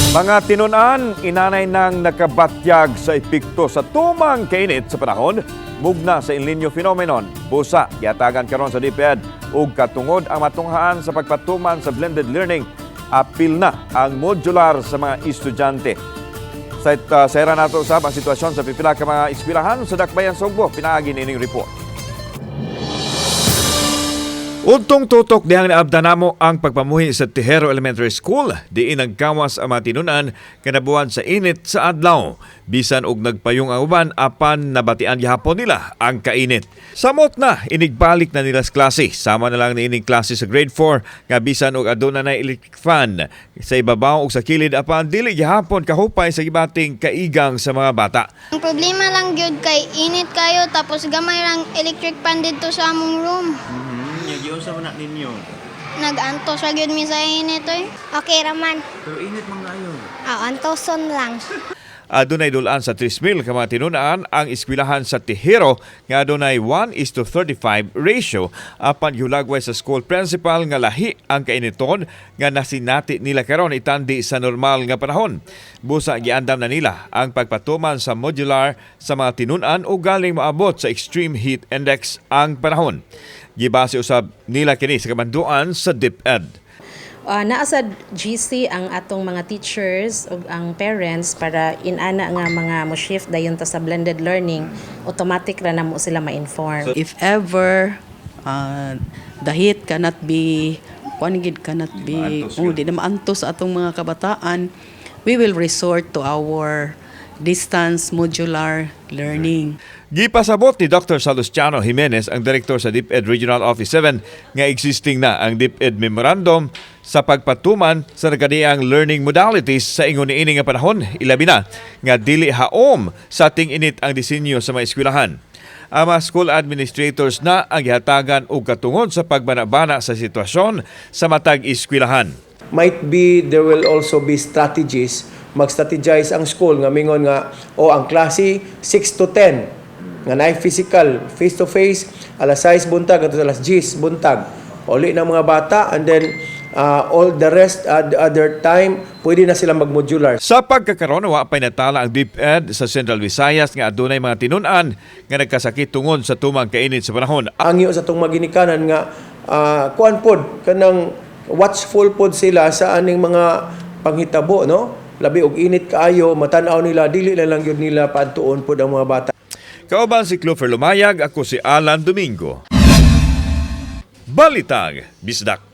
Mga tinunan, inanay nang nakabatyag sa epekto sa tumang kainit sa panahon, mugna sa El Nino phenomenon. Busa, yatagan karon sa DepEd ug katungod ang matunghaan sa pagpatuman sa blended learning, apil na ang modular sa mga estudyante. Sa era nato usab ang sitwasyon sa pipila ka mga eskwelahan sa Dakbayan, Sugbo. Pinaagi nining report. Untong tutok dihang naabda namo ang pagpamuhi sa Tejero Elementary School, diin nagkawas ang mga tinunan kanabuhan sa init sa adlaw. Bisan og nagpayong ang uban apan nabatian gihapon nila ang kainit. Samot na inigbalik na nila sa klase. Sama na lang ni ining klase sa grade 4 nga bisan og aduna na electric fan sa ibabaw ug sa kilid apan dili gihapon kahupay sa gibating kaigang sa mga bata. Ang problema lang gyud kay init kayo tapos gamay lang electric fan dito sa among room. Yung sa mana ninyo. Nag-antos ra gyud mi sa init oy. Okay raman. Pero init man kayo. Antoson lang. Adunay dulaan sa 3,000 ka mga tinunaan ang eskwelahan sa Tejero nga adunay 1:35 ratio apan hulagway sa school principal nga lahi ang kainiton nga nasinati nila karon itandi sa normal nga panahon. Busa giandam na nila ang pagpatuman sa modular sa mga tinunan o galing maabot sa extreme heat index ang panahon. Gibase usab nila kini sa kamanduan sa DepEd. Naa sa GC ang atong mga teachers ug ang parents para inana nga mga mo-shift dayon ta sa blended learning, automatic ra namo sila ma-inform. If ever the heat cannot be di na maantos sa atong mga kabataan, we will resort to our distance modular learning. Gipasabot ni Dr. Salustiano Jimenez, ang direktor sa DepEd Regional Office 7, nga existing na ang DepEd Memorandum sa pagpatuman sa nagkadiang learning modalities sa ingon niini nga panahon, ilabi na nga dili haom sa ating init ang disenyo sa mga eskwelahan. Ang mga school administrators na ang gihatagan og katungod sa pagbanabana sa sitwasyon sa matag eskwelahan. Might be there will also be strategies, mag-strategize ang school nga mingon nga ang klase 6 to 10 nga na physical face to face alas 6 buntag at alas 10 buntag uli ng mga bata, and then all the rest other time pwede na sila mag-modular. Sa pagkakaroon, wa pay natala ang DepEd sa Central Visayas nga adunay mga tinunan nga nagkasakit tungod sa tumang kainit sa panahon. Angyo sa tong maginikanan nga kuan pod kanang watchful pod sila sa aning mga panghitabo, no? Labi og init kaayo, matanaw nila dili lang gyud nila paantuon pod ang mga bata. Kauban si Clover Lumayag, ako si Alan Domingo. Balitang Bisdak.